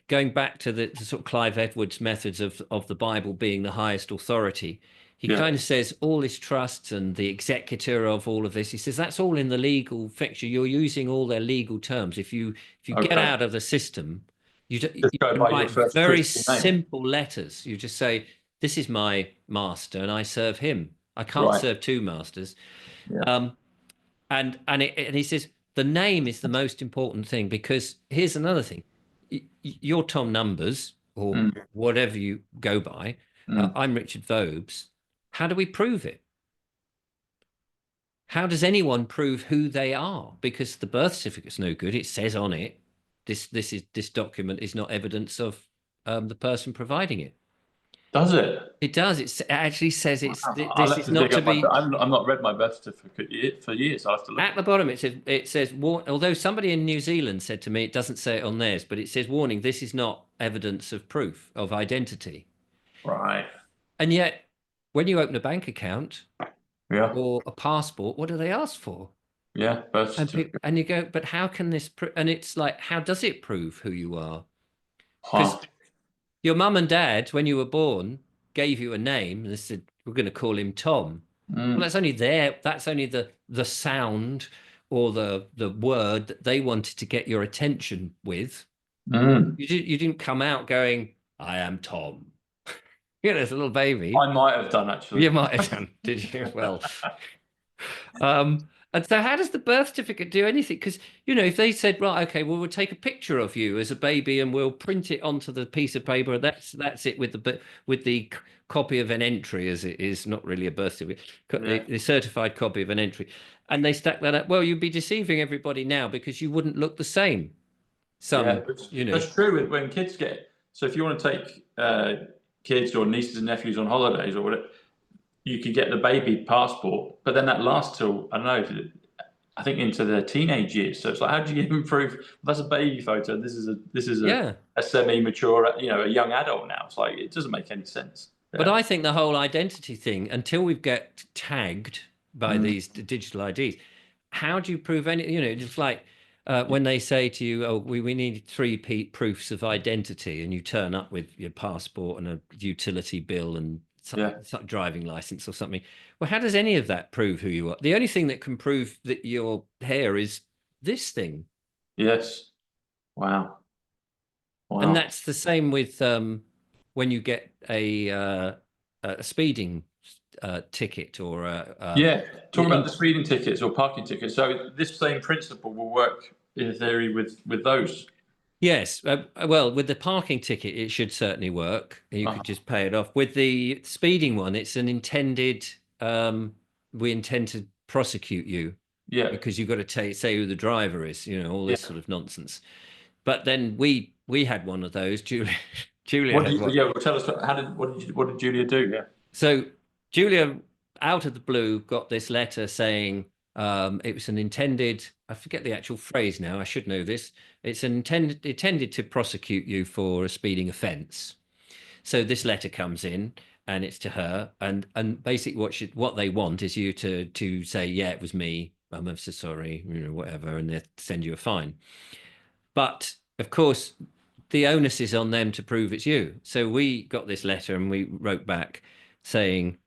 going back to the sort of Clive Edwards methods of the Bible being the highest authority, he kind of says all this trusts and the executor of all of this. He says that's all in the legal fiction. You're using all their legal terms. If you get out of the system, you write very simple letters. You just say, "This is my master, and I serve him. I can't serve two masters." Yeah. And he says the name is the most important thing, because here's another thing: you're Tom Numbers or whatever you go by. I'm Richard Vobes. How do we prove it? How does anyone prove who they are? Because the birth certificate's no good. It says on it, this document is not evidence of the person providing it. Does it? It does. It actually says it's this is not to be. I've not read my birth certificate for years. I have to look at the bottom. It says although somebody in New Zealand said to me, it doesn't say it on theirs, but it says warning: this is not evidence of proof of identity. Right. And yet, when you open a bank account, or a passport, what do they ask for? Yeah, birth certificate. And you go, but how can this? And it's like, how does it prove who you are? Because your mum and dad, when you were born, gave you a name and they said, we're going to call him Tom. Well, that's only the sound or the word that they wanted to get your attention with. You didn't come out going, I am Tom. You know, it's a little baby. I might have done, actually. You might have done, did you? Well, and so how does the birth certificate do anything? Because, you know, if they said, right, okay, well, we'll take a picture of you as a baby and we'll print it onto the piece of paper, and that's it with the copy of an entry, as it is not really a birth certificate, the certified copy of an entry, and they stack that up. Well, you'd be deceiving everybody now because you wouldn't look the same. You know, that's true when kids get. So if you want to take kids or nieces and nephews on holidays or whatever, you could get the baby passport, but then that lasts till, I don't know, I think into their teenage years. So it's like, how do you even prove that's a baby photo? This is a semi-mature, you know, a young adult now. It's like, it doesn't make any sense. But I think the whole identity thing, until we get tagged by these digital IDs, how do you prove any? You know, it's like when they say to you, "Oh, we need 3 proofs of identity," and you turn up with your passport and a utility bill and some driving license or something. Well, how does any of that prove who you are? The only thing that can prove that your hair is this thing. Yes. Wow. And Wow. that's the same with when you get a speeding ticket or Yeah. Talking about in, the speeding tickets or parking tickets. So this same principle will work in theory with those. yes, well, with the parking ticket, it should certainly work. You could Uh-huh. just pay it off. With the speeding one, it's an intended. We intend to prosecute you Yeah. because you've got to say who the driver is. You know, all Yeah. this sort of nonsense. But then we had one of those. Julia What do had you? one. Yeah. Well, tell us what did Julia do? Yeah. So Julia, out of the blue, got this letter saying it was an intended. I forget the actual phrase now. I should know this. It's an intended to prosecute you for a speeding offence. So this letter comes in, and it's to her, and basically what they want is you to say, yeah, it was me. I'm so sorry, you know, whatever, and they send you a fine. But of course, the onus is on them to prove it's you. So we got this letter and we wrote back saying,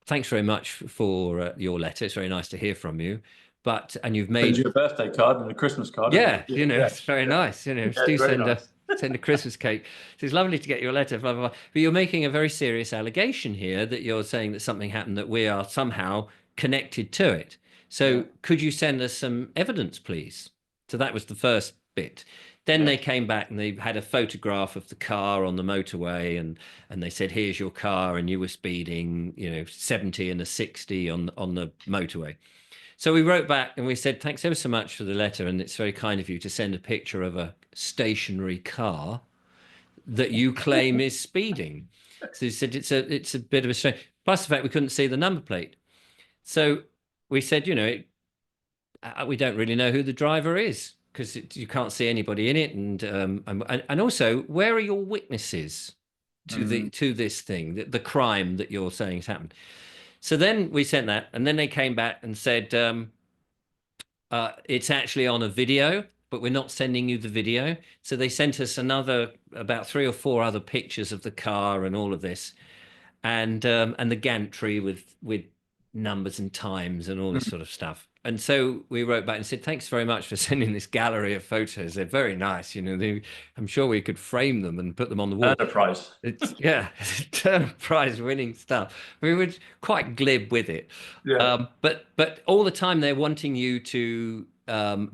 thanks very much for your letter. It's very nice to hear from you. But, and you've Send made, you a birthday card and a Christmas card. yeah, Yeah. you know, Yeah. it's very nice. You know, Yeah. do Very nice. send a Christmas cake. So it's lovely to get your letter, blah, blah, blah. But you're making a very serious allegation here that you're saying that something happened, that we are somehow connected to it. Yeah. So could you send us some evidence, please? So that was the first bit. Then Yeah. they came back and they had a photograph of the car on the motorway, and they said, here's your car, and you were speeding, you know, 70 and a 60 on the motorway. So we wrote back and we said, thanks ever so much for the letter, and it's very kind of you to send a picture of a stationary car that you claim is speeding. So he said it's a bit of a shame. Plus the fact we couldn't see the number plate. So we said, you know, we don't really know who the driver is because you can't see anybody in it, and also, where are your witnesses to this thing, the crime that you're saying has happened? So then we sent that, and then they came back and said, it's actually on a video, but we're not sending you the video. So they sent us another about 3 or 4 other pictures of the car and all of this, and the gantry with numbers and times and all this sort of stuff. And so we wrote back and said, thanks very much for sending this gallery of photos. They're very nice. You know, I'm sure we could frame them and put them on the wall. Enterprise. It's, yeah, Turner Prize winning stuff. We were quite glib with it. Yeah. But all the time they're wanting you to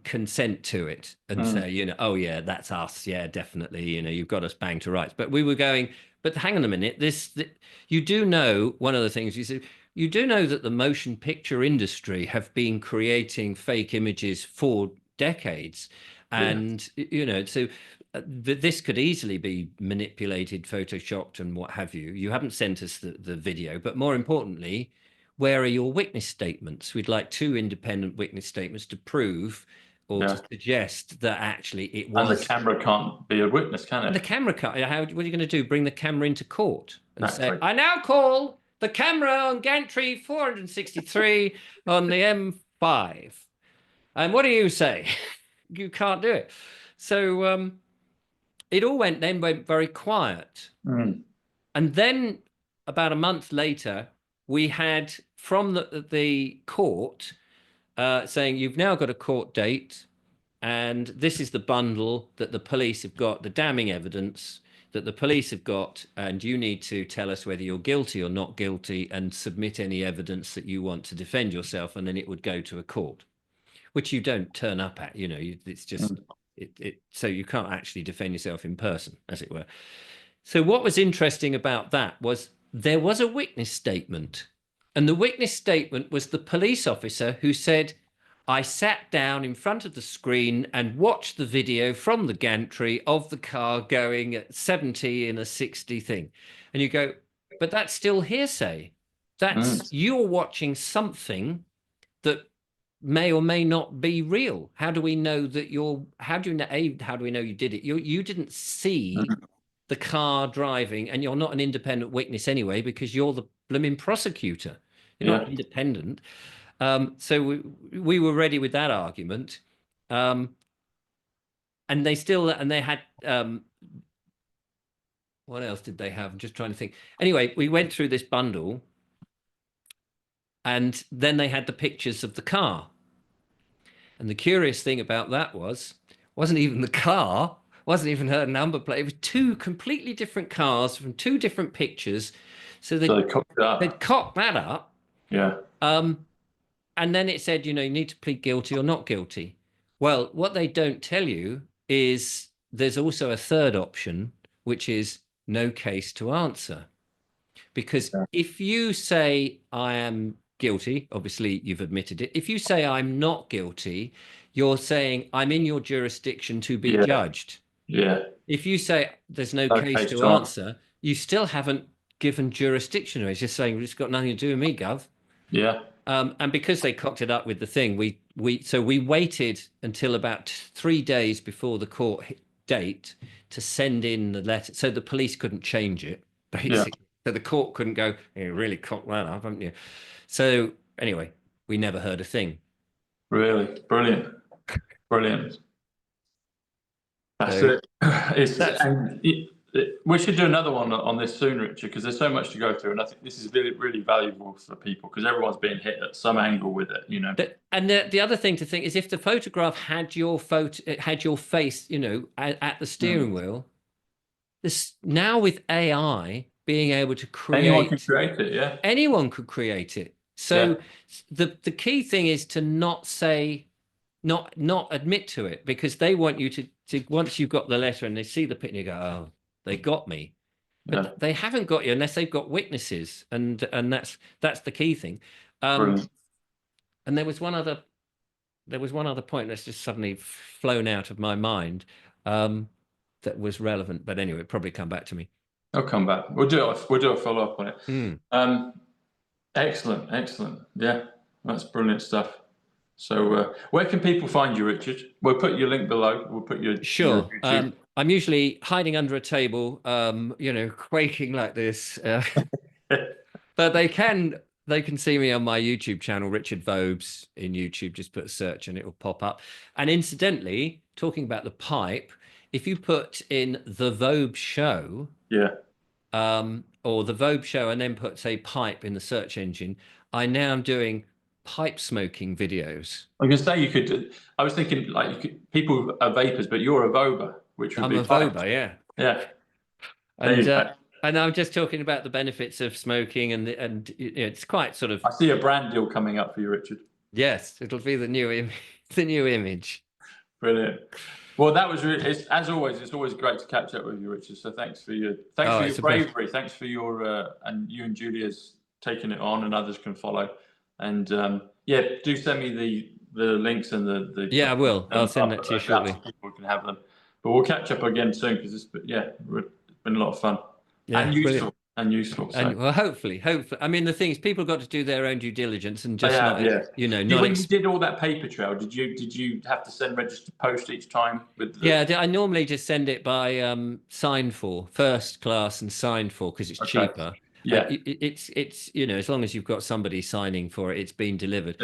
consent to it and say, you know, oh yeah, that's us. Yeah, definitely. You know, you've got us banged to rights. But we were going, but hang on a minute. You do know, one of the things you said, you do know that the motion picture industry have been creating fake images for decades. And, you know, so this could easily be manipulated, photoshopped, and what have you. You haven't sent us the video, but more importantly, where are your witness statements? We'd like 2 independent witness statements to prove or to suggest that actually it was. And the camera can't be a witness, can it? The camera can't. What are you going to do? Bring the camera into court and say, Naturally. I now call the camera on gantry 463 on the M5. And what do you say? You can't do it. So it all went very quiet. And then about a month later, we had from the court saying, you've now got a court date, and this is the bundle that the police have got, the damning evidence that the police have got, and you need to tell us whether you're guilty or not guilty and submit any evidence that you want to defend yourself, and then it would go to a court, which you don't turn up at. You know, it's just so you can't actually defend yourself in person, as it were. So what was interesting about that was there was a witness statement, and the witness statement was the police officer who said, I sat down in front of the screen and watched the video from the gantry of the car going at 70 in a 60 thing. And you go, but that's still hearsay. That's you're watching something that may or may not be real. How do we know that how do we know you did it? You didn't see the car driving, and you're not an independent witness anyway, because you're the blooming prosecutor. You're not independent. So we were ready with that argument. And they had, what else did they have? I'm just trying to think. Anyway, we went through this bundle, and then they had the pictures of the car. And the curious thing about that wasn't even the car, wasn't even her number plate. It was two completely different cars from two different pictures. So So they cocked it up. they'd cocked that up. Yeah. And then it said, you know, you need to plead guilty or not guilty. Well, what they don't tell you is there's also a third option, which is no case to answer. Because if you say I am guilty, obviously you've admitted it. If you say I'm not guilty, you're saying I'm in your jurisdiction to be judged. Yeah. If you say there's no case to answer, you still haven't given jurisdiction. It's just saying it's got nothing to do with me, Gov. Yeah. And because they cocked it up with the thing, we waited until about 3 days before the court date to send in the letter, so the police couldn't change it, basically. Yeah. So the court couldn't go, you really cocked that up, haven't you? So anyway, we never heard a thing. Really? Brilliant. Brilliant. That's it. We should do another one on this soon, Richard, because there's so much to go through, and I think this is really, really valuable for people because everyone's being hit at some angle with it, you know. And the other thing to think is if the photograph had your face, you know, at the steering wheel, this now with AI being able to create, anyone can create it, yeah. Anyone could create it. So the key thing is to not admit to it, because they want you to once you've got the letter and they see the picture, you go, oh, they got me. But they haven't got you unless they've got witnesses, and that's the key thing. And there was one other point that's just suddenly flown out of my mind that was relevant. But anyway, it'll probably come back to me. I'll come back. We'll do a follow up on it. Excellent. Yeah, that's brilliant stuff. So where can people find you, Richard? We'll put your link below. We'll put your sure. I'm usually hiding under a table, you know, quaking like this. But they can see me on my YouTube channel, Richard Vobes in YouTube. Just put a search and it will pop up. And incidentally, talking about the pipe, if you put in the Vobe Show, or the Vobe Show, and then put say pipe in the search engine, I now am doing pipe smoking videos. I was gonna say you could. I was thinking like people are vapors, but you're a vober, which would be. I'm a vober, yeah. And I'm just talking about the benefits of smoking, and it's quite sort of. I see a brand deal coming up for you, Richard. Yes, it'll be the new image. Brilliant. Well, that was really, as always. It's always great to catch up with you, Richard. So thanks for your bravery. Thanks for your and you and Julia's taking it on, and others can follow. And do send me the links and the I will. I'll send that to you shortly. People can have them. But we'll catch up again soon because it's been a lot of fun and useful. And useful. So. And well, hopefully. I mean, the thing is, people got to do their own due diligence and just you know. When you did all that paper trail, did you have to send registered post each time? I normally just send it by signed for, first class and signed for, because it's cheaper. Yeah, it's you know, as long as you've got somebody signing for it, it's been delivered.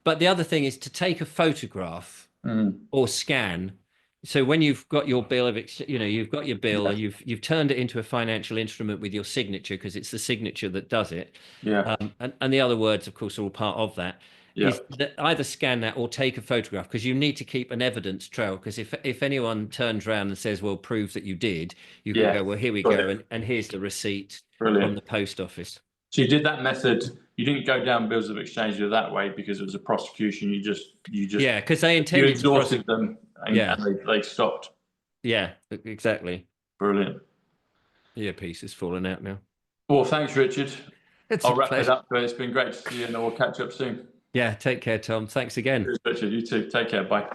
But the other thing is to take a photograph or scan. So when you've got your bill you've got your bill, you've turned it into a financial instrument with your signature, because it's the signature that does it. Yeah. And the other words, of course, are all part of that. Yeah. Is that either scan that or take a photograph, because you need to keep an evidence trail. Because if anyone turns around and says, well, prove that you did, you can go, well, here we go, and here's the receipt from the post office. So you did that method. You didn't go down bills of exchange that way because it was a prosecution. You just because they intended you exhausted them and they stopped. Yeah, exactly. Brilliant. Earpiece is falling out now. Well, thanks, Richard. I'll wrap it up. But it's been great to see you, and we'll catch up soon. Yeah, take care, Tom. Thanks again. Cheers, Richard. You too. Take care. Bye.